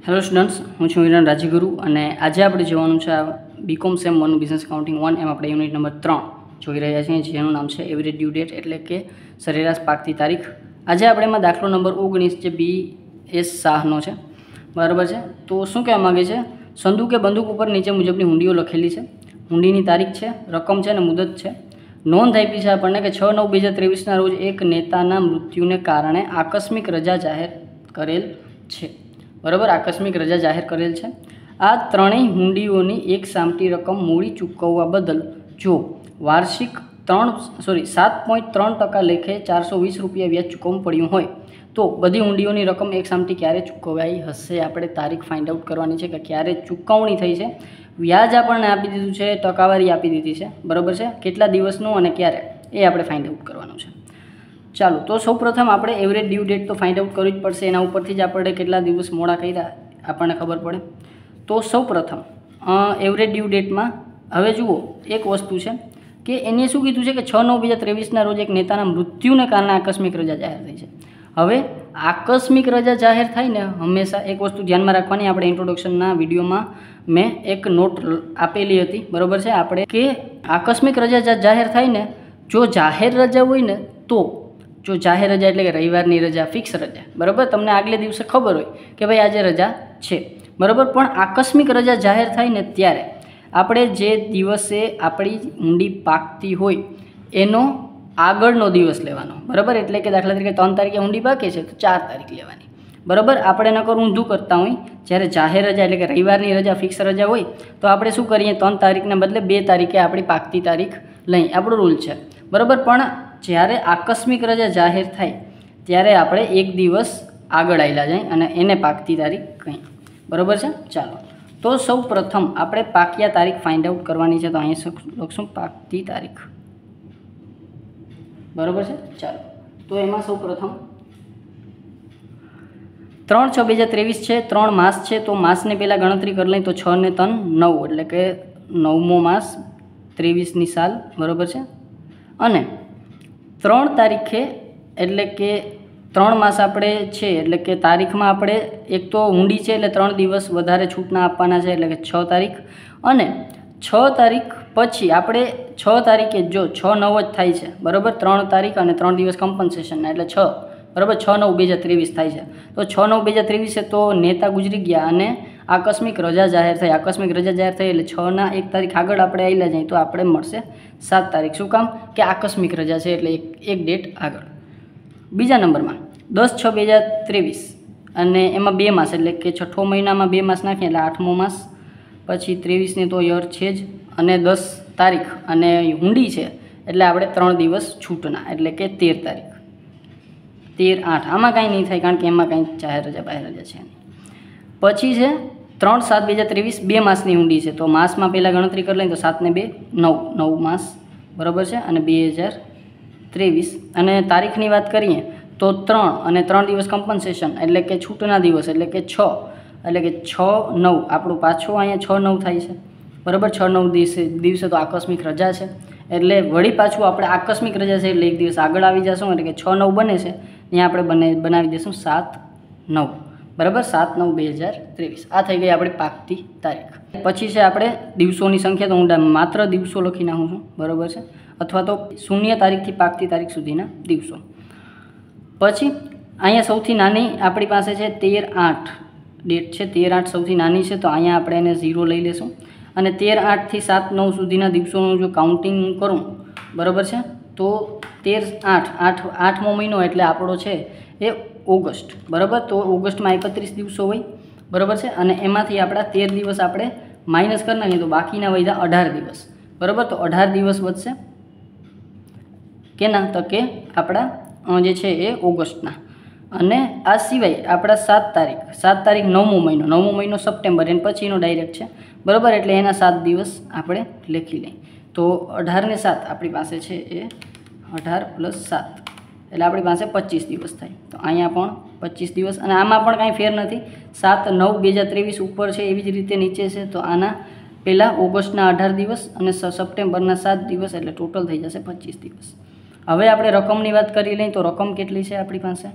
Hello students, હું છું હિરણ રાજગુરુ અને આજે આપણે જોવાનું છે બીકોમ સેમ 1 બિઝનેસ એકાઉન્ટિંગ 1 એમ આપણે યુનિટ નંબર 3 જોઈ રહ્યા છીએ, જેનું નામ છે એવરેજ ડ્યુ ડેટ એટલે કે સરેરાશ પાકતી તારીખ. આજે આપણે એમાં દાખલો નંબર 19 જે BS શાહનો છે, બરાબર છે. તો શું કહેવા માગે છે? સંદૂક કે બંદૂક ઉપર નીચે મુજબની હુંડીઓ લખેલી છે. હુંડીની તારીખ છે, રકમ છે અને મુદત છે. નોંધ આપી છે આપણને કે 6/9/2023ના રોજ એક નેતાના મૃત્યુને કારણે આકસ્મિક રજા જાહેર કરેલ છે. બરાબર, આકસ્મિક રજા જાહેર કરેલ છે. આ ત્રણેય હુંડીઓની એક સામટી રકમ મૂડી ચૂકવવા બદલ જો વાર્ષિક 7.3% લેખે 420 રૂપિયા વ્યાજ ચૂકવવું પડ્યું હોય તો બધી હુંડીઓની રકમ એક સામટી ક્યારે ચૂકવાઈ હશે? આપણે તારીખ ફાઇન્ડ આઉટ કરવાની છે કે ક્યારે ચૂકવણી થઈ છે. વ્યાજ આપણને આપી દીધું છે, ટકાવારી આપી દીધી છે, બરાબર છે. કેટલા દિવસનું અને ક્યારે એ આપણે ફાઇન્ડ આઉટ કરવાનું છે. ચાલો, તો સૌપ્રથમ આપણે એવરેજ ડ્યુ ડેટ તો ફાઇન્ડ આઉટ કરવી જ પડશે. એના ઉપરથી જ આપણે કેટલા દિવસ મોડા કર્યા આપણને ખબર પડે. તો સૌપ્રથમ એવરેજ ડ્યુ ડેટમાં હવે જુઓ એક વસ્તુ છે કે એને શું કીધું છે કે 6/9/2023ના રોજ એક નેતાના મૃત્યુને કારણે આકસ્મિક રજા જાહેર થઈ છે. હવે આકસ્મિક રજા જાહેર થાય ને, હંમેશા એક વસ્તુ ધ્યાનમાં રાખવાની. આપણે ઇન્ટ્રોડક્શનના વિડીયોમાં મેં એક નોટ આપેલી હતી, બરાબર છે, આપણે કે આકસ્મિક રજા જાહેર થાય ને, જો જાહેર રજા હોય ને તો જો જાહેર રજા એટલે કે રવિવારની રજા, ફિક્સ રજા, બરાબર, તમને આગલે દિવસે ખબર હોય કે ભાઈ આજે રજા છે, બરાબર. પણ આકસ્મિક રજા જાહેર થાય ને ત્યારે આપણે જે દિવસે આપણી હુંડી પાકતી હોય એનો આગળનો દિવસ લેવાનો, બરાબર. એટલે કે દાખલા તરીકે 3 તારીખે હુંડી પાકે છે તો 4 તારીખ લેવાની, બરાબર. આપણે નકર ઊંધું કરતા હોય. જ્યારે જાહેર રજા એટલે કે રવિવારની રજા, ફિક્સ રજા હોય તો આપણે શું કરીએ? 3 તારીખના બદલે 2 તારીખે આપણી પાકતી તારીખ લઈ, આપણો રૂલ છે, બરાબર. પણ જ્યારે આકસ્મિક રજા જાહેર થાય ત્યારે આપણે એક દિવસ આગળ આવેલા જાય અને એને પાકતી તારીખ કહી, બરાબર છે. ચાલો, તો સૌ પ્રથમ આપણે પાક્યા તારીખ ફાઇન્ડ આઉટ કરવાની છે. તો અહીંયા લખશું પાકતી તારીખ, બરાબર છે. ચાલો, તો એમાં સૌ પ્રથમ 3/6/2023 છે, 3 માસ છે. તો માસને પહેલાં ગણતરી કરી લઈએ તો 6 ને 3 9 એટલે કે 9મો માસ 23ની સાલ, બરાબર છે. અને 3 તારીખે એટલે કે 3 માસ આપણે છે એટલે કે તારીખમાં આપણે એક તો હુંડી છે એટલે 3 દિવસ વધારે છૂટના આપવાના છે એટલે કે 6 તારીખ. અને 6 તારીખ પછી આપણે 6 તારીખે જો 6/9 જ થાય છે, બરાબર. 3 તારીખ અને 3 દિવસ કમ્પન્સેશનના એટલે 6, બરાબર. 6/9/2023 થાય છે. તો 6/9/2023 તો નેતા ગુજરી ગયા અને આકસ્મિક રજા જાહેર થઈ. આકસ્મિક રજા જાહેર થઈ એટલે 6ના 1 તારીખ આગળ આપણે આવેલા જાય તો આપણે મળશે 7 તારીખ. શું કામ? કે આકસ્મિક રજા છે એટલે એક ડેટ આગળ. બીજા નંબરમાં 10/6/2023 અને એમાં 2 માસ એટલે કે 6થો મહિનામાં 2 માસ નાખીએ એટલે 8મો માસ. પછી 23ની તો યર છે જ અને 10 તારીખ અને હુંડી છે એટલે આપણે 3 દિવસ છૂટના એટલે કે 13 તારીખ, 13/8. આમાં કાંઈ નહીં થાય કારણ કે એમાં કાંઈ જાહેર રજા બહાર રજા છે નહીં. પછી છે 3/7/2023 2 માસની હુંડી છે. તો માસમાં પહેલાં ગણતરી કરી લઈએ તો 7 ને 2 9 માસ, બરાબર છે. અને 2023 અને તારીખની વાત કરીએ તો 3 અને 3 દિવસ કમ્પન્સેશન એટલે કે છૂટના દિવસ એટલે કે 6 એટલે કે 6/9 આપણું પાછું અહીંયા 6/9 થાય છે, બરાબર. 6/9 દિવસે તો આકસ્મિક રજા છે એટલે વળી પાછું આપણે આકસ્મિક રજા છે એટલે એક દિવસ આગળ આવી જશું એટલે કે 6/9 બને છે. ત્યાં આપણે બનાવી દઈશું 7/9, બરાબર. 7/9/2023 આ થઈ ગઈ આપણી પાકતી તારીખ. પછી છે આપણે દિવસોની સંખ્યા. તો હું માત્ર દિવસો લખી નાખું છું, બરાબર છે, અથવા તો 0 તારીખથી પાકતી તારીખ સુધીના દિવસો. પછી અહીંયા સૌથી નાની આપણી પાસે છે 13/8 ડેટ છે. 13/8 સૌથી નાની છે તો અહીંયા આપણે એને 0 લઈ લેશું. અને 13/8થી 7/9 સુધીના દિવસોનું જો કાઉન્ટિંગ કરું, બરાબર છે, તો 13/8 8મો મહિનો એટલે આપણો છે એ ઓગસ્ટ, બરાબર. તો ઓગસ્ટમાં 31 દિવસો હોય, બરાબર છે. અને એમાંથી આપણા 13 દિવસ આપણે માઇનસ કરી નાખીએ તો બાકીના વધ્યા 18 દિવસ, બરાબર. તો 18 દિવસ વધશે કેના? તો કે આપણા જે છે એ ઓગસ્ટના. અને આ સિવાય આપણા 7 તારીખ 9મો મહિનો સપ્ટેમ્બર એને પછીનો ડાયરેક્ટ છે, બરાબર. એટલે એના 7 દિવસ આપણે લખી લઈએ. તો 18 ને 7 આપણી પાસે છે એ 18 + 7 એટલે આપણી પાસે 25 દિવસ થાય. તો અહીંયા પણ 25 દિવસ અને આમાં પણ કાંઈ ફેર નથી. 7/9/2023 ઉપર છે એવી જ રીતે નીચે છે. તો આના પહેલાં ઓગસ્ટના 18 દિવસ અને સપ્ટેમ્બરના 7 દિવસ એટલે ટોટલ થઈ જશે 25 દિવસ. હવે આપણે રકમની વાત કરી લઈએ તો રકમ કેટલી છે આપણી પાસે?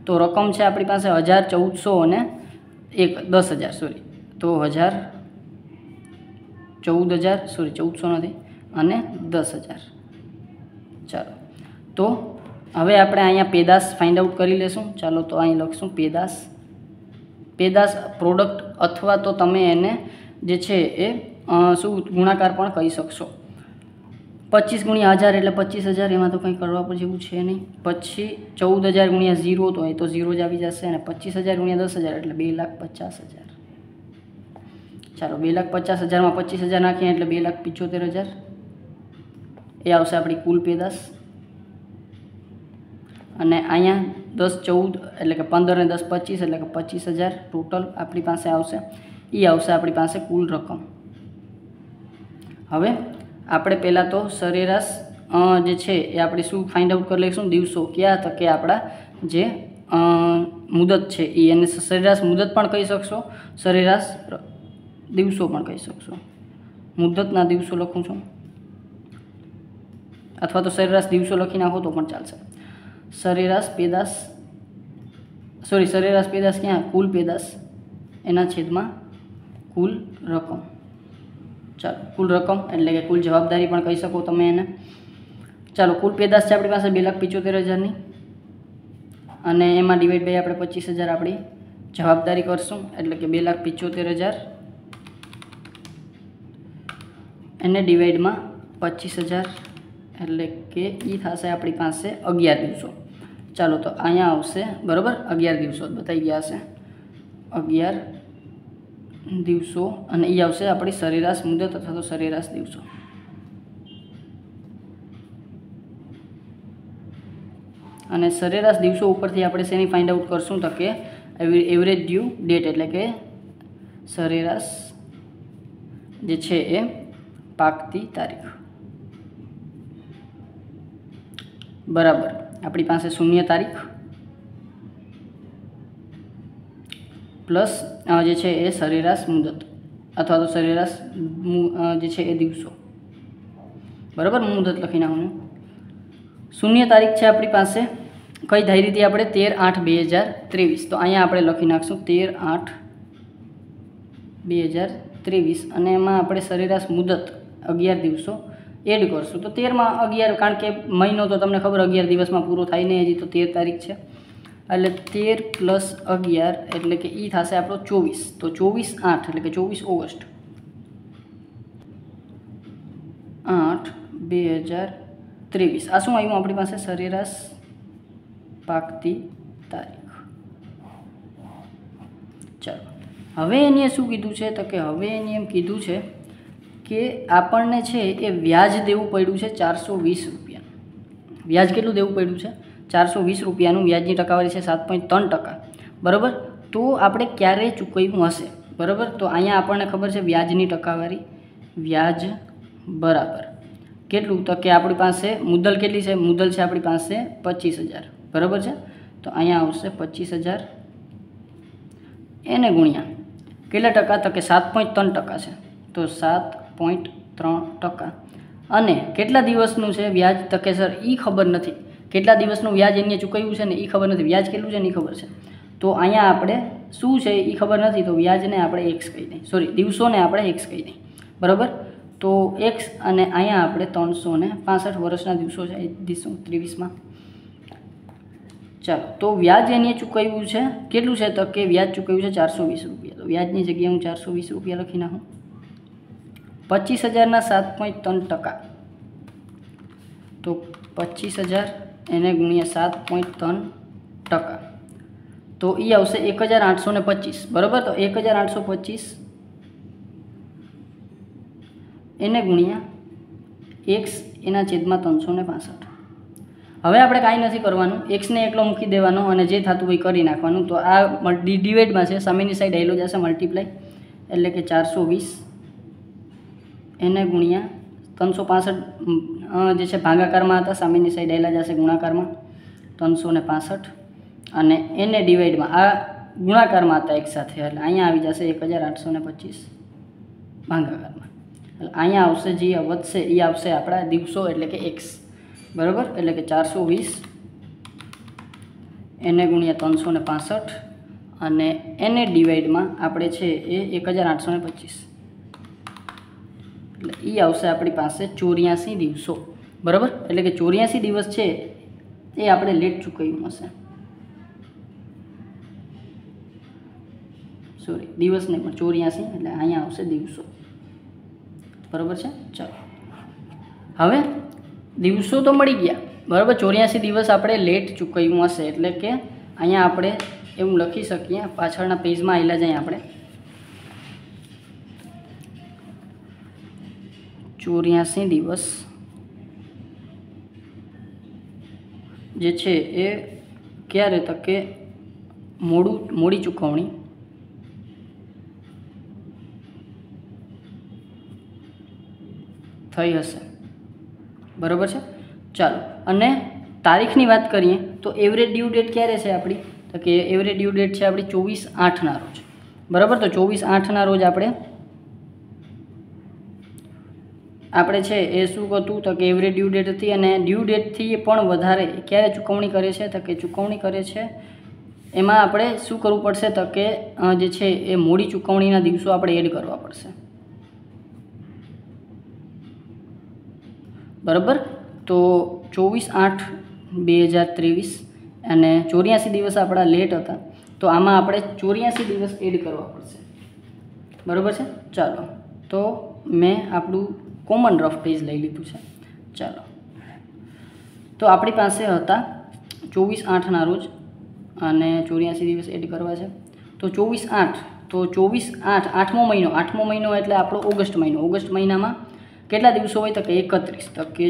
તો રકમ છે આપણી પાસે 1414 10,000 સોરી, તો 1000, 14,000 સોરી 1400 નથી અને 10,000. ચાલો તો હવે આપણે અહીંયા પેદાશ ફાઇન્ડ આઉટ કરી લેશું. ચાલો તો અહીં લખશું પેદાશ પ્રોડક્ટ, અથવા તો તમે એને જે છે એ શું ગુણાકાર પણ કહી શકશો. 25 × 1000 એટલે 25,000, એમાં તો કંઈ કરવા જેવું છે નહીં. પછી 14,000 × 0 તો એ તો 0 જ આવી જશે, અને 25,000 × 10,000 એટલે 2,50,000. ચાલો 2,50,000માં 25,000 નાખીએ એટલે 2,75,000 એ આવશે આપણી કુલ પેદાશ. અને અહીંયા 10 14 એટલે કે 15 ને 10 25 એટલે કે 25,000 ટોટલ આપણી પાસે આવશે. એ આવશે આપણી પાસે કુલ રકમ. હવે આપણે પહેલાં તો સરેરાશ જે છે એ આપણે શું ફાઇન્ડ આઉટ કરી લઈશું, દિવસો ક્યાં, તો કે આપણા જે મુદત છે એને સરેરાશ મુદત પણ કહી શકશો, સરેરાશ દિવસો પણ કહી શકશો. મુદતના દિવસો લખું છું, અથવા તો સરેરાશ દિવસો લખી નાખો તો પણ ચાલશે. સરેરાશ પેદાશ ક્યાં, કુલ પેદાશ એના છેદમાં કુલ રકમ. ચાલો કુલ રકમ એટલે કે કુલ જવાબદારી પણ કહી શકો તમે એને. ચાલો કુલ પેદાશ છે આપણી પાસે 2,75,000ની, અને એમાં ડિવાઈડ બાય આપણે 25,000 આપણી જવાબદારી કરશું, એટલે કે 2,75,000 એને ડિવાઈડમાં 25,000 એટલે કે એ થશે આપણી પાસે 11 દિવસો. ચાલો તો અહીંયા આવશે બરાબર 11 દિવસો બતાવી ગયા હશે, 11 દિવસો, અને એ આવશે આપણી સરેરાશ મુદત અથવા તો સરેરાશ દિવસો. અને સરેરાશ દિવસો ઉપરથી આપણે શેની ફાઇન્ડ આઉટ કરશું, તો કે એવરેજ ડ્યુ ડેટ એટલે કે સરેરાશ જે છે એ પાકતી તારીખ બરાબર આપણી પાસે 0 તારીખ પ્લસ જે છે એ સરેરાશ મુદત અથવા તો સરેરાશ જે છે એ દિવસો બરાબર. મુદત લખી નાખવાનું. 0 તારીખ છે આપણી પાસે કઈ ધારી હતી આપણે 13/8/2023, તો અહીંયા આપણે લખી નાખશું 13/8/2023, અને એમાં આપણે સરેરાશ મુદત 11 દિવસો એડ કરશું. તો 13માં 11, કારણ કે મહિનો તો તમને ખબર 11 દિવસમાં પૂરો થાય નહીં, હજી તો 13 તારીખ છે, એટલે 13 + 11 એટલે કે એ થશે આપણો 24. તો 24/8 એટલે કે 24 ઓગસ્ટ 8/2023. આ શું આવ્યું આપણી પાસે, સરેરાશ પાકતી તારીખ. ચાલો હવે એને શું કીધું છે, તો કે હવે એને એમ કીધું છે કે આપણને છે એ વ્યાજ દેવું પડ્યું છે 420 રૂપિયા. વ્યાજ કેટલું દેવું પડ્યું છે, 420 રૂપિયાનું. વ્યાજની ટકાવારી છે 7.3%. બરાબર. તો આપણે ક્યારે ચૂકવ્યું હશે, બરાબર. તો અહીંયા આપણને ખબર છે વ્યાજની ટકાવારી, વ્યાજ બરાબર કેટલું, તો કે આપણી પાસે મુદ્દલ કેટલી છે, મુદ્દલ છે આપણી પાસે 25,000 બરાબર છે. તો અહીંયા આવશે 25,000 એને ગુણ્યા કેટલા ટકા, તો કે 7.3% છે, તો 7.3%. અને કેટલા દિવસનું છે વ્યાજ, તો કે સર એ ખબર નથી, કેટલા દિવસનું વ્યાજ એને ચૂકવ્યું છે ને એ ખબર નથી, વ્યાજ કેટલું છે ને એ ખબર છે. તો અહીંયા આપણે શું છે એ ખબર નથી, તો વ્યાજને આપણે x કહી દઈએ, સોરી દિવસોને આપણે x કહી દઈએ બરાબર. તો x, અને અહીંયા આપણે 365 વર્ષના દિવસો છે એ દીશું 23માં. ચાલો તો વ્યાજ એને ચૂકવ્યું છે કેટલું છે, તો કે વ્યાજ ચૂકવ્યું છે 420 રૂપિયા. તો વ્યાજની જગ્યાએ હું 420 રૂપિયા લખી નાખું. 25,000ના 7.3%, તો 25,000 એને ગુણ્યા 7.3%, તો એ આવશે 1,825 બરાબર. તો 1,825 એને ગુણ્યા x એના છેદમાં 365. હવે આપણે કાંઈ નથી કરવાનું, એક્સને એકલો મૂકી દેવાનો અને જે થતું હોય કરી નાખવાનું. તો આ ડિવાઈડમાં છે, સામેની સાઈડ આવેલો જશે મલ્ટીપ્લાય, એટલે કે 420 એને ગુણ્યા 365 જે છે ભાગાકારમાં હતા, સામેની સાઈડ આવેલા જશે ગુણાકારમાં 365, અને એને ડિવાઈડમાં આ ગુણાકારમાં હતા એક સાથે, એટલે અહીંયા આવી જશે 1,825 ભાગાકારમાં. એટલે અહીંયા આવશે જે વધશે એ આવશે આપણા દિવસો એટલે કે x બરાબર. એટલે કે 420 એને ગુણ્યા 365, અને એને ડિવાઈડમાં આપણે છે એ 1825, એટલે એ આવશે આપણી પાસે 84 દિવસો, બરાબર. એટલે કે 84 દિવસ છે એ આપણે લેટ ચૂકવ્યું હશે, સોરી દિવસ નહીં પણ 84, એટલે અહીંયા આવશે દિવસો, બરાબર છે. ચાલો હવે દિવસો તો મળી ગયા, બરાબર. 84 દિવસ આપણે લેટ ચૂકવ્યું હશે, એટલે કે અહીંયા આપણે એવું લખી શકીએ, પાછળના પેજમાં આવેલા જાય આપણે 84 દિવસ જે છે એ ક્યારે તો કે મોડી ચૂકવણી થઈ હશે, બરાબર છે. ચાલો, અને તારીખની વાત કરીએ તો એવરેજ ડ્યુ ડેટ ક્યારે છે આપણી, તો કે એવરેજ ડ્યુ ડેટ છે આપણી 24/8ના રોજ, બરાબર. તો 24/8ના રોજ આપણે છે એ શું હતું તો કે એવરેજ ડ્યુ ડેટ હતી, અને ડ્યુ ડેટથી પણ વધારે ક્યારે ચૂકવણી કરે છે તો કે ચૂકવણી કરે છે એમાં આપણે શું કરવું પડશે તો કે જે છે એ મોડી ચૂકવણીના દિવસો આપણે એડ કરવા પડશે, બરાબર. તો 24/8/2023 અને 84 દિવસ આપણા લેટ હતા, તો આમાં આપણે 84 દિવસ એડ કરવા પડશે, બરાબર છે. ચાલો, તો મેં આપણું કોમન રફ પેજ લઈ લીધું છે. ચાલો, તો આપણી પાસે હતા 24/8ના રોજ અને 84 દિવસ એડ કરવા છે. તો 24/8, તો 24/8 8મો મહિનો એટલે આપણો ઓગસ્ટ મહિનો. ઓગસ્ટ મહિનામાં કેટલા દિવસો હોય તો કે 31, તો કે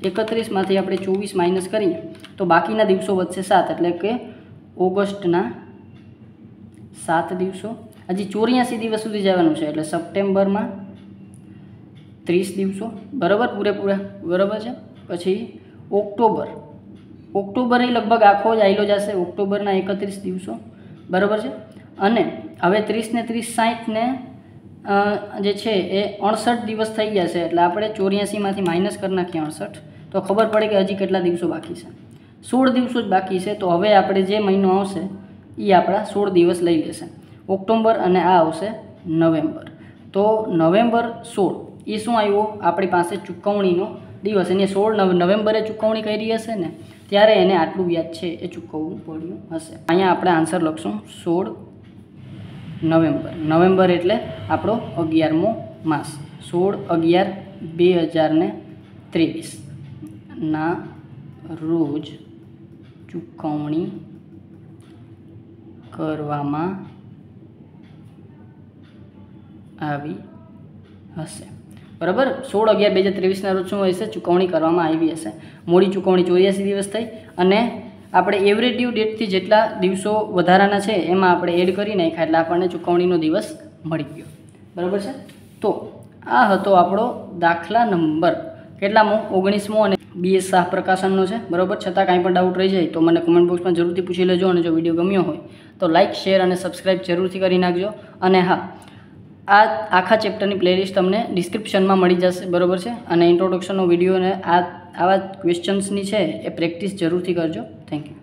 31માંથી આપણે 24 માઇનસ કરીએ તો બાકીના દિવસો વધશે 7, એટલે કે ઓગસ્ટના 7 દિવસો. હજી 84 દિવસ સુધી જવાનું છે, એટલે સપ્ટેમ્બરમાં 30 દિવસો, બરાબર, પૂરેપૂરા, બરાબર છે. પછી ઓક્ટોબર એ લગભગ આખો જ આવેલો જશે, ઓક્ટોબરના 31 દિવસો, બરાબર છે. અને હવે 30 ને 30 60 ને જે છે એ 68 દિવસ થઈ ગયા છે, એટલે આપણે 84માંથી માઇનસ કરી નાખીએ 68, તો ખબર પડે કે હજી કેટલા દિવસો બાકી છે, 16 દિવસો જ બાકી છે. તો હવે આપણે જે મહિનો આવશે એ આપણા 16 દિવસ લઈ લેશે, ઓક્ટોબર, અને આ આવશે નવેમ્બર. તો નવેમ્બર 16 એ શું આવ્યો આપણી પાસે ચૂકવણીનો દિવસ, એને 16 નવેમ્બરે ચૂકવણી કરી હશે ને ત્યારે એને આટલું વ્યાજ છે એ ચૂકવવું પડ્યું હશે. અહીંયા આપણે આન્સર લખશું 16 નવેમ્બર એટલે આપણો 11મો માસ. 16/11/2023 ના રોજ ચૂકવણી કરવામાં આવી હશે, બરાબર. 16/11/2023ના રોજ શું હશે, ચૂકવણી કરવામાં આવી હશે. મોડી ચૂકવણી 84 દિવસ થઈ, અને આપણે એવરેજ ડ્યુ ડેટથી જેટલા દિવસો વધારાના છે એમાં આપણે એડ કરી નાખ્યા, એટલે આપણને ચૂકવણીનો દિવસ મળી ગયો, બરાબર છે. તો આ હતો આપણો દાખલા નંબર કેટલામો, 19મો, અને BS શાહ પ્રકાશનનો છે, બરાબર. છતાં કાંઈ પણ ડાઉટ રહી જાય તો મને કમેન્ટ બોક્સમાં જરૂરથી પૂછી લેજો, અને જો વિડીયો ગમ્યો હોય તો લાઇક, શેર અને સબસ્ક્રાઈબ જરૂરથી કરી નાખજો. અને હા, આ આખા ચેપ્ટરની પ્લેલિસ્ટ તમને ડિસ્ક્રિપ્શનમાં મળી જશે, બરાબર છે. અને ઇન્ટ્રોડક્શનનો વિડીયો અને આવા ક્વેશ્ચન્સની છે એ પ્રેક્ટિસ જરૂરથી કરજો. Thank you.